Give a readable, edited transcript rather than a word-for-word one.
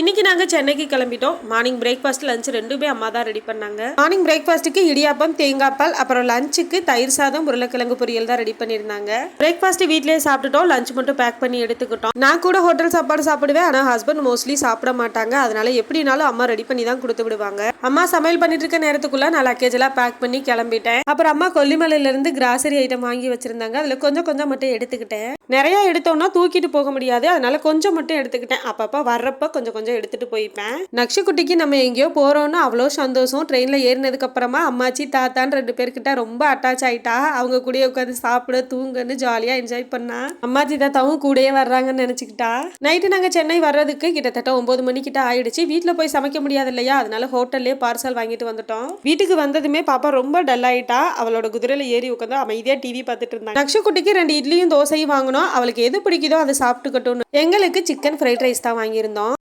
இன்னைக்கு நாங்கள் சென்னைக்கு கிளம்பிட்டோம். மார்னிங் பிரேக்ஃபாஸ்ட் லஞ்ச் ரெண்டுமே அம்மா தான் ரெடி பண்ணாங்க. மார்னிங் பிரேக்ஃபாஸ்ட்டுக்கு இடியாப்பம், தேங்காய் பால், அப்புறம் லஞ்சுக்கு தயிர் சாதம், உருளைக்கிழங்கு பொரியல் தான் ரெடி பண்ணியிருந்தாங்க. பிரேக்ஃபாஸ்ட் வீட்லேயே சாப்பிட்டுட்டோம். லஞ்ச் மட்டும் பேக் பண்ணி எடுத்துக்கிட்டோம். நான் கூட ஹோட்டல் சாப்பாடு சாப்பிடுவேன், ஆனால் ஹஸ்பண்ட் மோஸ்ட்லி சாப்பிட மாட்டாங்க. அதனால எப்படினாலும் அம்மா ரெடி பண்ணி தான் கொடுத்து விடுவாங்க. அம்மா சமையல் பண்ணிட்டு இருக்க நேரத்துக்குள்ள நான் லக்கேஜ் எல்லாம் பேக் பண்ணி கிளம்பிட்டேன். அப்புறம் அம்மா கொல்லிமலையில இருந்து கிராசரி ஐட்டம் வாங்கி வச்சிருந்தாங்க. அதுல கொஞ்சம் கொஞ்சம் மட்டும் எடுத்துக்கிட்டேன். நிறைய எடுத்தோம்னா தூக்கிட்டு போக முடியாது, அதனால கொஞ்சம் மட்டும் எடுத்துக்கிட்டேன். அப்பப்ப வர்றப்ப கொஞ்சம் கொஞ்சம் எடுத்துட்டு போய்ப்பேன். நக்ஷுக்குட்டிக்கு நம்ம எங்கேயோ போறோம்னு அவ்வளோ சந்தோஷம். ட்ரெயின்ல ஏறினதுக்கு அப்புறமா அம்மாச்சி தாத்தான்னு 2 பேர்கிட்ட ரொம்ப அட்டாச் ஆயிட்டா. அவங்க கூட உட்காந்து சாப்பிட தூங்குன்னு ஜாலியா என்ஜாய் பண்ணா. அம்மாச்சி தாத்தாவும் கூடயே வர்றாங்கன்னு நினைச்சுக்கிட்டா. நைட்டு நாங்க சென்னை வர்றதுக்கு கிட்டத்தட்ட 9 மணிக்கிட்ட ஆயிடுச்சு. வீட்டுல போய் சமைக்க முடியாது இல்லையா, அதனால ஹோட்டல்லே பார்சல் வாங்கிட்டு வந்துட்டோம். வீட்டுக்கு வந்ததுமே பாப்பா ரொம்ப டல் ஆயிட்டா. அவளோட குதிரையில ஏறி உட்காந்து அமைதியா டிவி பார்த்துட்டு இருந்தாங்க. நக்ஷுக்குட்டிக்கு 2 இட்லியும் தோசையும் வாங்கணும். அவளுக்கு எது பிடிக்குதோ அதை சாப்பிட்டுக்கட்டும். எங்களுக்கு சிக்கன் ஃப்ரைட் ரைஸ் தான் வாங்கியிருந்தோம்.